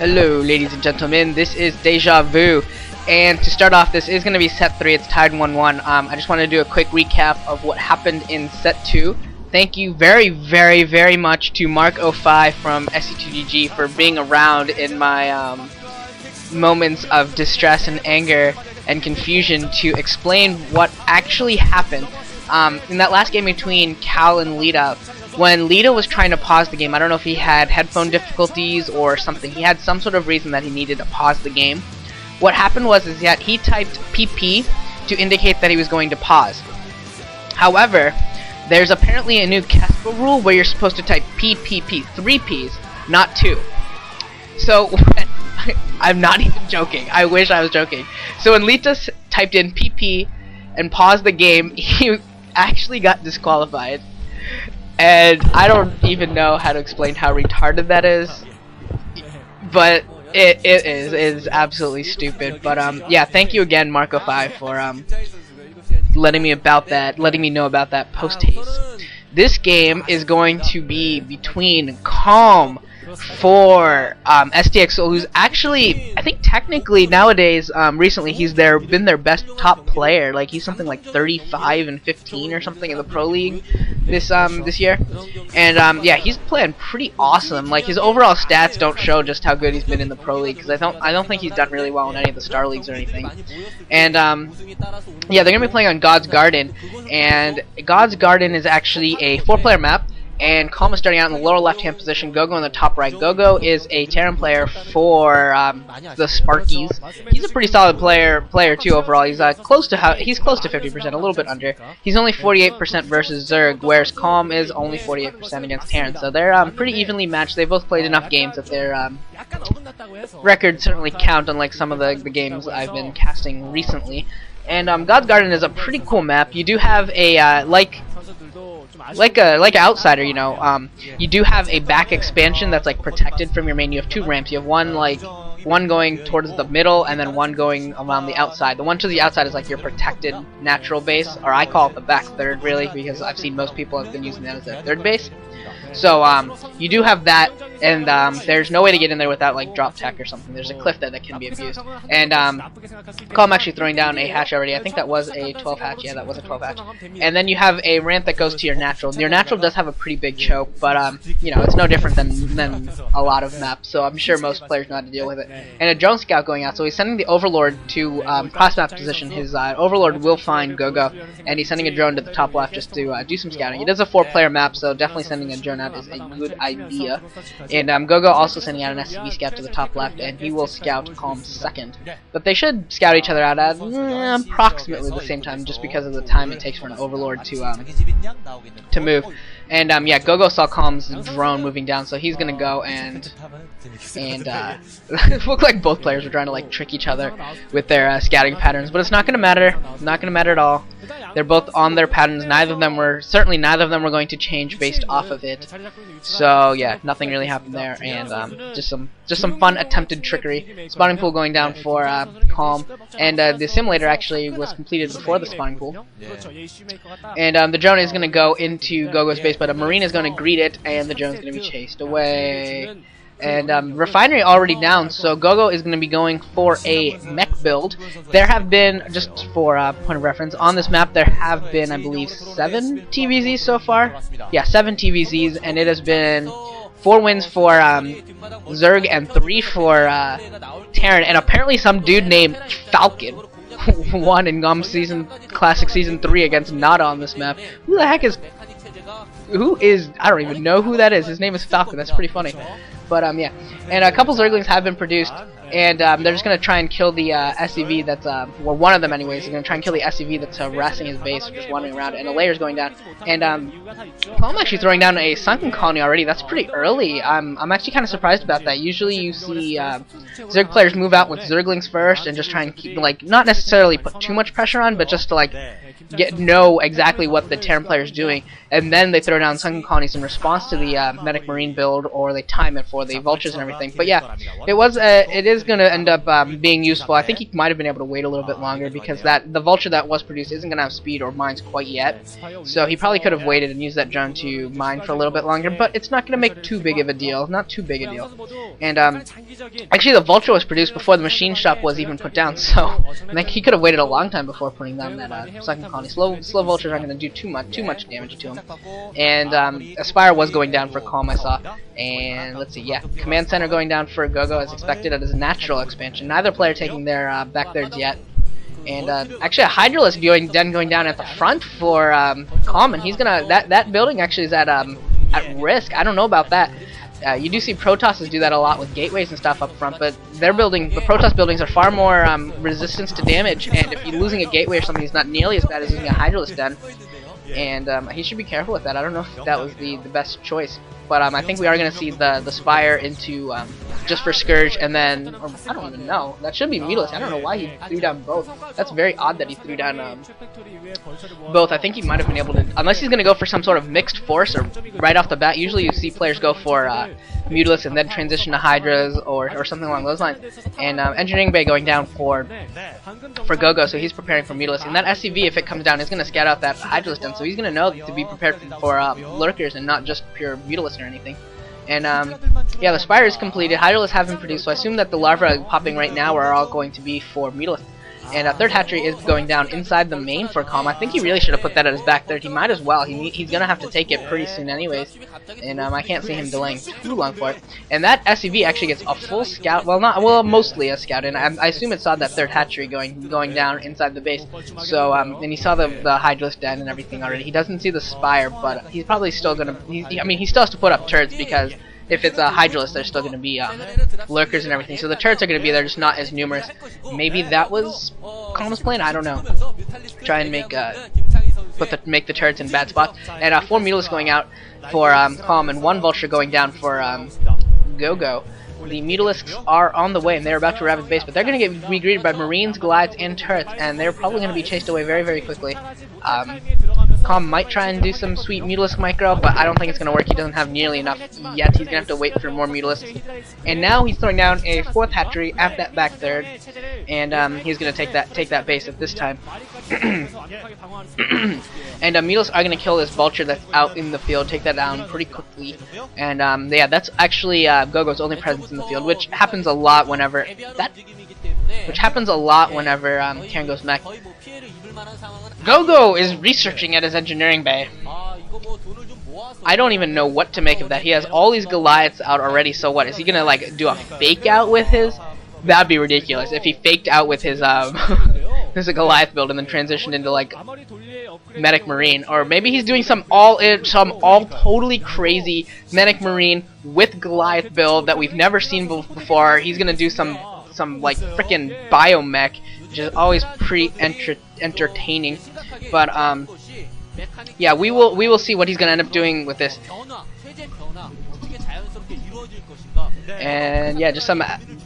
Hello ladies and gentlemen, this is Deja Vu, and to start off, this is going to be set 3, it's tied 1-1. I just want to do a quick recap of what happened in set 2. Thank you very much to Mark05 from SE2GG for being around in my moments of distress and anger and confusion to explain what actually happened. In that last game between Cal and Lita, when Lita was trying to pause the game, I don't know if he had headphone difficulties or something, he had some sort of reason that he needed to pause the game. What happened was that he typed PP to indicate that he was going to pause. However, there's apparently a new Casper rule where you're supposed to type PPP, 3 Ps, not 2. So, I'm not even joking, I wish I was joking. So when Lita typed in PP and paused the game, he actually got disqualified. And I don't even know how to explain how retarded that is, but it is absolutely stupid. But yeah, thank you again, Mark05, for letting me know about that post haste. This game is going to be between Calm for STX, who's actually, I think technically nowadays, recently he's been their best top player. Like he's something like 35 and 15 or something in the Pro League this year, and yeah, he's playing pretty awesome. Like his overall stats don't show just how good he's been in the Pro League, because I don't think he's done really well in any of the Star Leagues or anything. And yeah, they're gonna be playing on God's Garden, and God's Garden is actually a 4-player map. And Calm is starting out in the lower left-hand position, Gogo in the top right. Gogo is a Terran player for the Sparkyz. He's a pretty solid player too overall. He's close to 50%, a little bit under. He's only 48% versus Zerg, whereas Calm is only 48% against Terran. So they're pretty evenly matched. They both played enough games that their records certainly count, unlike some of the games I've been casting recently. And God's Garden is a pretty cool map. You do have a like an outsider, you know. You do have a back expansion that's like protected from your main. You have 2 ramps. You have one going towards the middle, and then one going around the outside. The one to the outside is like your protected natural base, or I call it the back third, really, because I've seen most people have been using that as their third base. So you do have that, and there's no way to get in there without like drop tech or something. There's a cliff there that can be abused. And I'm actually throwing down a hatch already. I think that was a 12 hatch. Yeah, that was a 12 hatch. And then you have a ramp that goes to your natural. Your natural does have a pretty big choke, but you know, it's no different than a lot of maps. So I'm sure most players know how to deal with it. And a drone scout going out. So he's sending the Overlord to cross map position. His Overlord will find Gogo, and he's sending a drone to the top left just to do some scouting. It is a 4-player map, so definitely sending a drone out is a good idea. And Gogo also sending out an SCV scout to the top left, and he will scout Calm second. But they should scout each other out at approximately the same time, just because of the time it takes for an Overlord to move. And yeah, Gogo saw Calm's drone moving down, so he's gonna go and it looked like both players were trying to like trick each other with their scouting patterns, but it's not gonna matter. Not gonna matter at all. They're both on their patterns. Neither of them were going to change based off of it. So yeah, nothing really happened there, and just some fun attempted trickery. Spawning pool going down for Calm, and the simulator actually was completed before the spawning pool. And the drone is gonna go into Gogo's base, but a Marine is gonna greet it, and the drone is gonna be chased away. And Refinery already down, so Gogo is going to be going for a mech build. There have been, just for point of reference, on this map there have been, I believe, 7 TVZs so far. Yeah, 7 TVZs, and it has been 4 wins for Zerg and 3 for Terran. And apparently some dude named Falcon won in GOM Classic Season 3 against Nada on this map. Who the heck is... I don't even know who that is. His name is Falcon. That's pretty funny. But yeah, and a couple Zerglings have been produced, and they're just gonna try and kill the SCV that's well, one of them anyways. They're gonna try and kill the SCV that's harassing his base, just wandering around, and a layer's going down. And I'm actually throwing down a sunken colony already. That's pretty early. I'm actually kind of surprised about that. Usually you see Zerg players move out with Zerglings first and just try and keep, like, not necessarily put too much pressure on, but just to like know exactly what the Terran player is doing, and then they throw down sunken colonies in response to the medic marine build, or they time it for the vultures and everything. But yeah, it is going to end up being useful. I think he might have been able to wait a little bit longer, because the vulture that was produced isn't going to have speed or mines quite yet, so he probably could have waited and used that drone to mine for a little bit longer, but it's not going to make too big of a deal, not too big a deal. And actually the vulture was produced before the machine shop was even put down, so like, he could have waited a long time before putting down that sunken colony. Slow vultures aren't going to do too much damage to him. And Aspire was going down for Calm, I saw. And let's see, yeah, Command Center going down for Gogo as expected at his natural expansion. Neither player taking their back thirds yet. And actually a Hydralisk going down at the front for Calm, and he's gonna that building actually is at risk. I don't know about that. You do see Protosses do that a lot with gateways and stuff up front, but the Protoss buildings are far more resistance to damage, and if you're losing a gateway or something, it's not nearly as bad as losing a Hydralisk den. And he should be careful with that. I don't know if that was the best choice, but I think we are going to see the Spire into just for Scourge, and then I don't even know. That should be Meatless. I don't know why he threw down both. That's very odd that he threw down both. I think he might have been able to, unless he's going to go for some sort of mixed force or right off the bat. Usually you see players go for Mutilus and then transition to Hydras or something along those lines. And Engineering Bay going down for Gogo, so he's preparing for Mutilus. And that SCV, if it comes down, is going to scout out that Hydralisk den, so he's going to know to be prepared for Lurkers and not just pure Mutilus or anything. And yeah, the Spire is completed. Hydralisk have been produced, so I assume that the larvae popping right now are all going to be for Mutilus. And a third hatchery is going down inside the main for Calm. I think he really should have put that at his back third. He might as well. He's going to have to take it pretty soon anyways. And I can't see him delaying too long for it. And that SCV actually gets a full scout. Well, mostly a scout. And I assume it saw that third hatchery going down inside the base. So, and he saw the Hydralisk den and everything already. He doesn't see the Spire, but he's probably still going to... I mean, he still has to put up turrets, because if it's a Hydralisk, there's still going to be Lurkers and everything. So the turrets are going to be there, just not as numerous. Maybe that was Calm's plan? I don't know. Try and make the turrets in bad spots. And 4 Mutilus going out for Calm, and 1 Vulture going down for Gogo. The Mutilisks are on the way, and they're about to ravage base, but they're going to get re-greeted by Marines, Goliaths, and turrets, and they're probably going to be chased away very, very quickly. Calm might try and do some sweet Mutalisk micro, but I don't think it's going to work. He doesn't have nearly enough yet. He's going to have to wait for more Mutalisks. And now he's throwing down a 4th hatchery at that back third, and he's going to take that base at this time. And Mutalisks are going to kill this Vulture that's out in the field, take that down pretty quickly. And yeah, that's actually Gogo's only presence in the field, which happens a lot whenever Terran goes mech. Gogo is researching at his engineering bay. I don't even know what to make of that. He has all these Goliaths out already, so what? Is he gonna like do a fake out with his? That'd be ridiculous if he faked out with his there's a Goliath build and then transitioned into like Medic Marine, or maybe he's doing some all totally crazy Medic Marine with Goliath build that we've never seen before. He's gonna do some like frickin' biomech, which is always pretty entertaining. But yeah, we will see what he's gonna end up doing with this. And yeah, just some.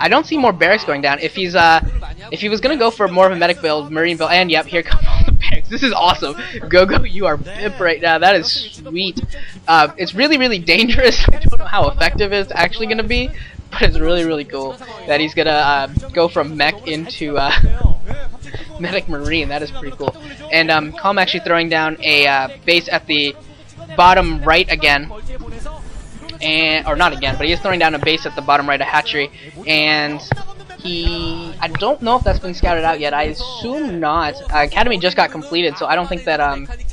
I don't see more barracks going down. If he was gonna go for more of a medic build, marine build, and yep, here come all the barracks. This is awesome. Gogo, you are pimp right now. That is sweet. It's really, really dangerous. I don't know how effective it's actually gonna be, but it's really, really cool that he's gonna go from mech into medic marine. That is pretty cool. And Calm actually throwing down a base at the bottom right again. Or not again, but he is throwing down a base at the bottom right, a hatchery, and I don't know if that's been scouted out yet. I assume not. Academy just got completed, so I don't think that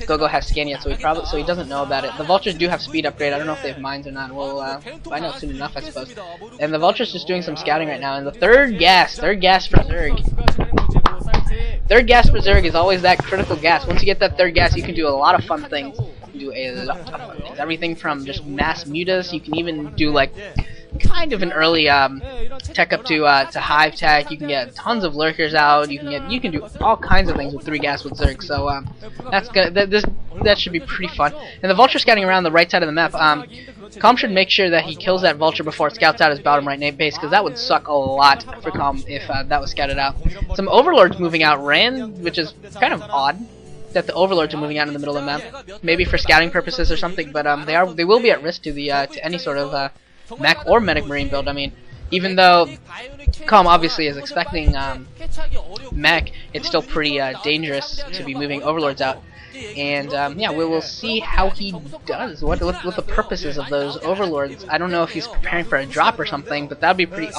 Gogo has scan yet, so he doesn't know about it. The Vultures do have speed upgrade. I don't know if they have mines or not. We'll find out soon enough, I suppose. And the Vulture's just doing some scouting right now. And the third gas for Zerg. Third gas for Zerg is always that critical gas. Once you get that third gas, you can do a lot of fun things. Do a lot of fun things. Everything from just mass mutas. You can even do like kind of an early tech up to hive tech. You can get tons of lurkers out. You can do all kinds of things with 3 gas with Zerg. So that's good. That should be pretty fun. And the Vulture scouting around the right side of the map. Calm should make sure that he kills that Vulture before it scouts out his bottom right base, because that would suck a lot for Calm if that was scouted out. Some Overlords moving out Rand, which is kind of odd. that the Overlords are moving out in the middle of the map, maybe for scouting purposes or something. But they will be at risk to the to any sort of mech or medic marine build. I mean, even though Com obviously is expecting mech, it's still pretty dangerous to be moving Overlords out. And yeah, we will see how he does. What the purposes of those Overlords. I don't know if he's preparing for a drop or something, but that'd be pretty awesome.